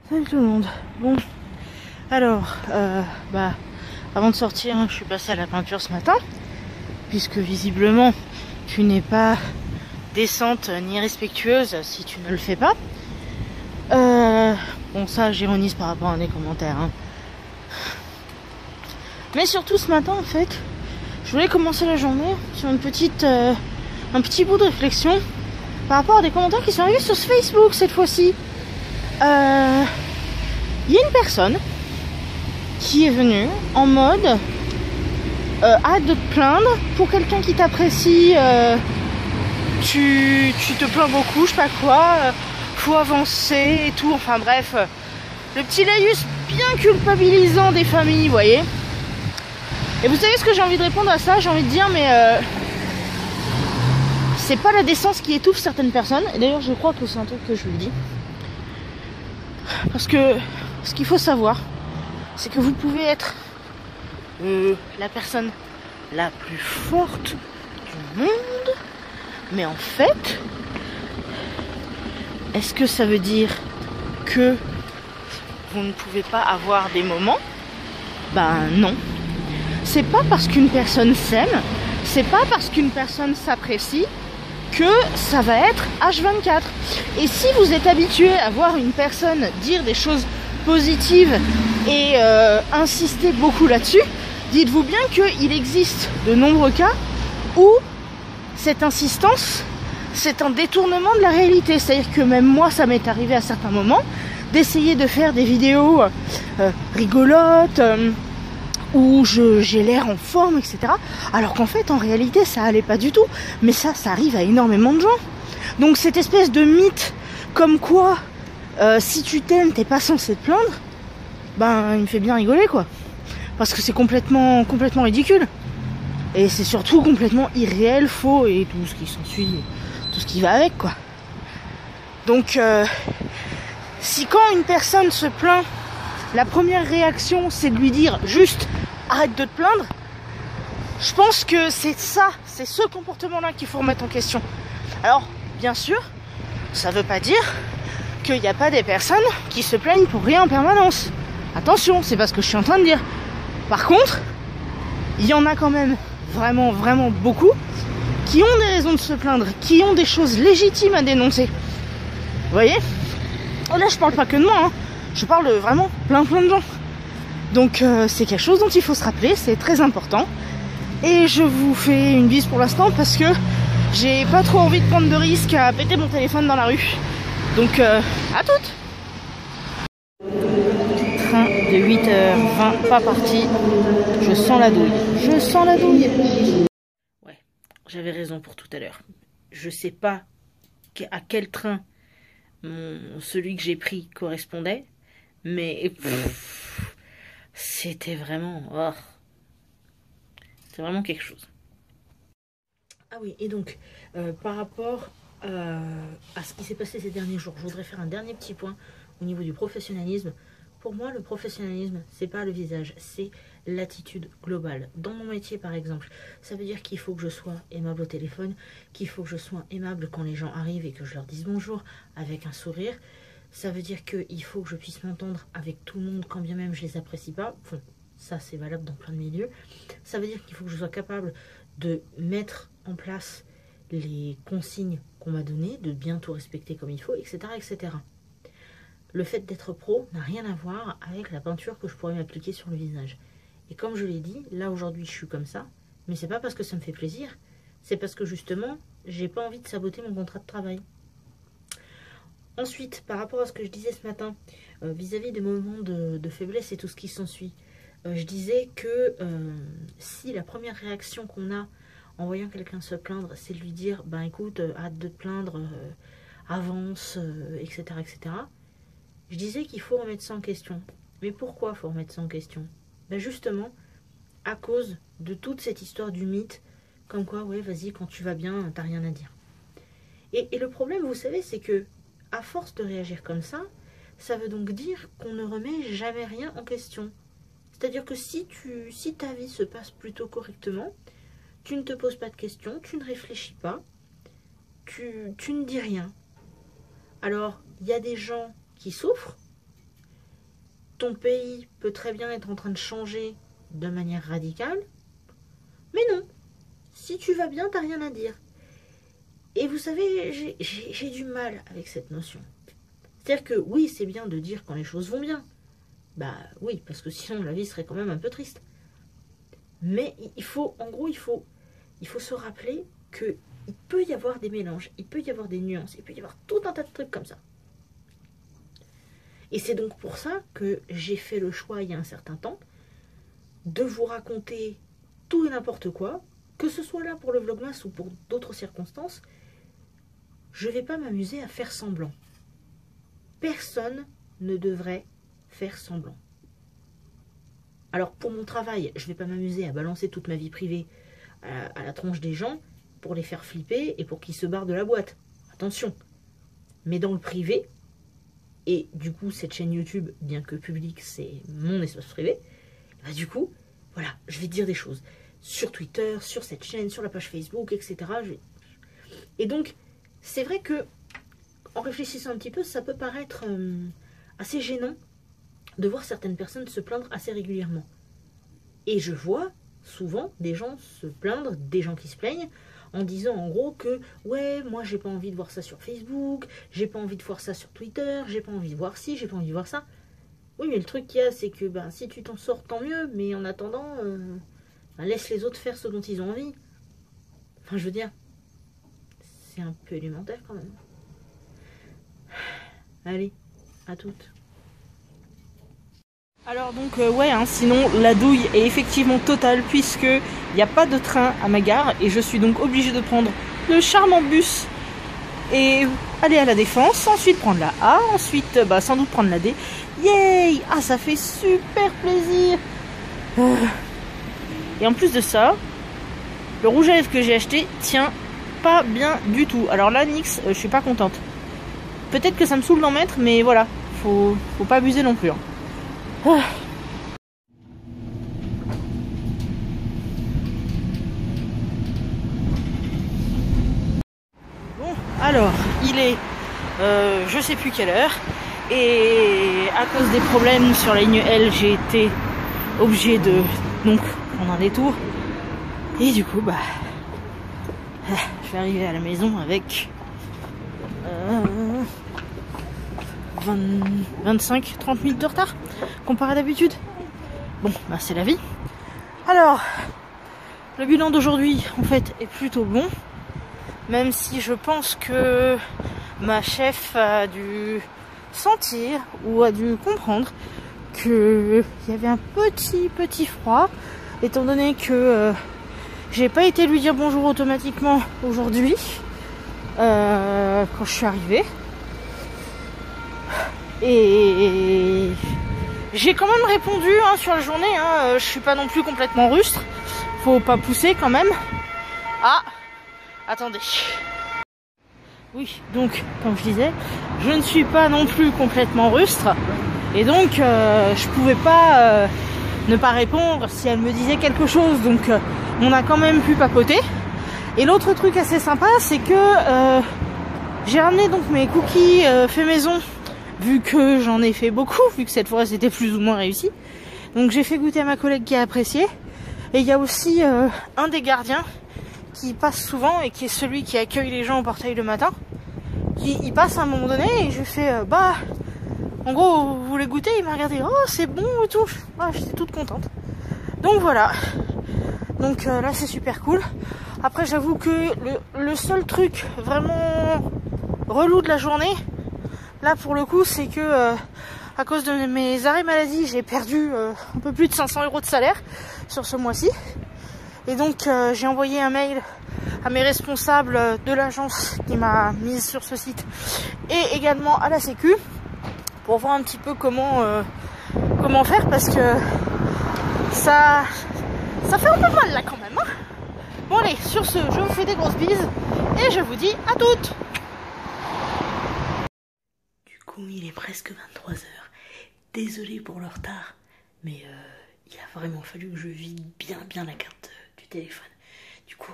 Salut tout le monde. Bon, alors, avant de sortir, je suis passée à la peinture ce matin, puisque visiblement, tu n'es pas décente ni respectueuse si tu ne le fais pas. Bon, ça, j'ironise par rapport à des commentaires. Hein. Mais surtout ce matin, en fait, je voulais commencer la journée sur un petit bout de réflexion par rapport à des commentaires qui sont arrivés sur Facebook cette fois-ci. Il y a une personne qui est venue en mode arrête de te plaindre, pour quelqu'un qui t'apprécie, tu te plains beaucoup, je sais pas quoi, faut avancer et tout, enfin bref, le petit laïus bien culpabilisant des familles, vous voyez. Et vous savez ce que j'ai envie de répondre à ça? J'ai envie de dire mais c'est pas la décence qui étouffe certaines personnes, et d'ailleurs je crois que c'est un truc que je lui dis. Parce que ce qu'il faut savoir, c'est que vous pouvez être la personne la plus forte du monde, mais en fait, est-ce que ça veut dire que vous ne pouvez pas avoir des moments? Ben non. C'est pas parce qu'une personne s'aime, c'est pas parce qu'une personne s'apprécie que ça va être H24. Et si vous êtes habitué à voir une personne dire des choses positives et insister beaucoup là-dessus, dites-vous bien qu'il existe de nombreux cas où cette insistance, c'est un détournement de la réalité. C'est-à-dire que même moi, ça m'est arrivé à certains moments d'essayer de faire des vidéos rigolotes, où j'ai l'air en forme, etc. Alors qu'en fait, en réalité, ça allait pas du tout. Mais ça arrive à énormément de gens. Donc cette espèce de mythe comme quoi, si tu t'aimes, t'es pas censé te plaindre, ben il me fait bien rigoler, quoi. Parce que c'est complètement ridicule. Et c'est surtout complètement irréel, faux, et tout ce qui s'ensuit, tout ce qui va avec, quoi. Donc, si quand une personne se plaint, la première réaction, c'est de lui dire juste arrête de te plaindre, je pense que c'est ça, c'est ce comportement-là qu'il faut remettre en question. Alors, bien sûr, ça veut pas dire qu'il n'y a pas des personnes qui se plaignent pour rien en permanence. Attention, c'est pas ce que je suis en train de dire. Par contre, il y en a quand même vraiment, vraiment beaucoup qui ont des raisons de se plaindre, qui ont des choses légitimes à dénoncer. Vous voyez? Là, je parle pas que de moi, hein. Je parle de vraiment plein de gens. Donc c'est quelque chose dont il faut se rappeler, c'est très important. Et je vous fais une bise pour l'instant parce que j'ai pas trop envie de prendre de risques à péter mon téléphone dans la rue. Donc à toutes. Train de 8h20, pas parti. Je sens la douille. Je sens la douille. Ouais, j'avais raison pour tout à l'heure. Je sais pas à quel train celui que j'ai pris correspondait, mais c'était vraiment... Oh, c'est vraiment quelque chose. Ah oui, et donc, par rapport à ce qui s'est passé ces derniers jours, je voudrais faire un dernier petit point au niveau du professionnalisme. Pour moi, le professionnalisme, c'est pas le visage, c'est l'attitude globale. Dans mon métier, par exemple, ça veut dire qu'il faut que je sois aimable au téléphone, qu'il faut que je sois aimable quand les gens arrivent et que je leur dise bonjour avec un sourire. Ça veut dire qu'il faut que je puisse m'entendre avec tout le monde quand bien même je les apprécie pas. Bon, ça c'est valable dans plein de milieux. Ça veut dire qu'il faut que je sois capable de mettre en place les consignes qu'on m'a données, de bien tout respecter comme il faut, etc., etc. Le fait d'être pro n'a rien à voir avec la peinture que je pourrais m'appliquer sur le visage. Et comme je l'ai dit, là aujourd'hui je suis comme ça, mais c'est pas parce que ça me fait plaisir, c'est parce que justement, j'ai pas envie de saboter mon contrat de travail. Ensuite, par rapport à ce que je disais ce matin, vis-à-vis des moments de faiblesse et tout ce qui s'ensuit, je disais que si la première réaction qu'on a en voyant quelqu'un se plaindre, c'est de lui dire « ben écoute, hâte de te plaindre, avance, etc. etc. » Je disais qu'il faut remettre ça en question. Mais pourquoi il faut remettre ça en question? Ben justement, à cause de toute cette histoire du mythe, comme quoi, ouais, vas-y, quand tu vas bien, t'as rien à dire. Et le problème, vous savez, c'est que à force de réagir comme ça veut donc dire qu'on ne remet jamais rien en question. C'est-à-dire que si ta vie se passe plutôt correctement, tu ne te poses pas de questions, tu ne réfléchis pas, tu ne dis rien. Alors, il y a des gens qui souffrent, ton pays peut très bien être en train de changer de manière radicale. Mais non, si tu vas bien, t'as rien à dire. Et vous savez, j'ai du mal avec cette notion. C'est-à-dire que oui, c'est bien de dire quand les choses vont bien. Bah oui, parce que sinon la vie serait quand même un peu triste. Mais il faut, en gros, il faut se rappeler que il peut y avoir des mélanges, il peut y avoir des nuances, il peut y avoir tout un tas de trucs comme ça. Et c'est donc pour ça que j'ai fait le choix il y a un certain temps de vous raconter tout et n'importe quoi, que ce soit là pour le Vlogmas ou pour d'autres circonstances. Je ne vais pas m'amuser à faire semblant. Personne ne devrait faire semblant. Alors pour mon travail, je ne vais pas m'amuser à balancer toute ma vie privée à la tronche des gens pour les faire flipper et pour qu'ils se barrent de la boîte. Attention. Mais dans le privé, et du coup cette chaîne YouTube, bien que publique, c'est mon espace privé, bah du coup, voilà, je vais dire des choses sur Twitter, sur cette chaîne, sur la page Facebook, etc. Et donc, c'est vrai que, en réfléchissant un petit peu, ça peut paraître assez gênant de voir certaines personnes se plaindre assez régulièrement. Et je vois souvent des gens se plaindre, des gens qui se plaignent, en disant en gros que ouais, moi j'ai pas envie de voir ça sur Facebook, j'ai pas envie de voir ça sur Twitter, j'ai pas envie de voir ci, j'ai pas envie de voir ça. Oui, mais le truc qu'il y a, c'est que ben, si tu t'en sors, tant mieux, mais en attendant, ben, laisse les autres faire ce dont ils ont envie. Enfin, je veux dire, c'est un peu élémentaire quand même. Allez, à toutes. Alors donc ouais, hein, sinon la douille est effectivement totale puisque il n'y a pas de train à ma gare et je suis donc obligée de prendre le charmant bus et aller à la Défense, ensuite prendre la A, ensuite bah, sans doute prendre la D. Yay! Ah, ça fait super plaisir. Et en plus de ça, le rouge à lèvres que j'ai acheté tient pas bien du tout. Alors là, Nix, je suis pas contente. Peut-être que ça me saoule d'en mettre, mais voilà, faut pas abuser non plus. Hein. Bon, alors, il est je sais plus quelle heure et à cause des problèmes sur la ligne L, j'ai été obligée de donc prendre un détour et du coup bah je vais arriver à la maison avec 25-30 minutes de retard comparé à d'habitude. Bon, bah c'est la vie. Alors, le bilan d'aujourd'hui, en fait, est plutôt bon. Même si je pense que ma chef a dû sentir ou a dû comprendre qu'il y avait un petit froid, étant donné que j'ai pas été lui dire bonjour automatiquement aujourd'hui quand je suis arrivée. Et j'ai quand même répondu hein, sur la journée, hein, je suis pas non plus complètement rustre, faut pas pousser quand même. Ah, attendez. Oui, donc, comme je disais, je ne suis pas non plus complètement rustre, et donc je pouvais pas ne pas répondre si elle me disait quelque chose, donc on a quand même pu papoter. Et l'autre truc assez sympa, c'est que j'ai ramené donc mes cookies faits maison, vu que j'en ai fait beaucoup, vu que cette fois c'était plus ou moins réussi. Donc j'ai fait goûter à ma collègue qui a apprécié. Et il y a aussi un des gardiens qui passe souvent et qui est celui qui accueille les gens au portail le matin. Il passe à un moment donné et je fais bah en gros vous voulez goûter, il m'a regardé, oh c'est bon et tout. Ah, j'étais toute contente. Donc voilà. Donc là c'est super cool. Après j'avoue que le seul truc vraiment relou de la journée, là pour le coup, c'est que à cause de mes arrêts maladie, j'ai perdu un peu plus de 500 € de salaire sur ce mois-ci. Et donc j'ai envoyé un mail à mes responsables de l'agence qui m'a mise sur ce site et également à la Sécu pour voir un petit peu comment faire, parce que ça fait un peu mal là quand même. Hein. Bon allez, sur ce, je vous fais des grosses bises et je vous dis à toutes. Il est presque 23 h. Désolée pour le retard, mais il a vraiment fallu que je vide bien la carte du téléphone. Du coup,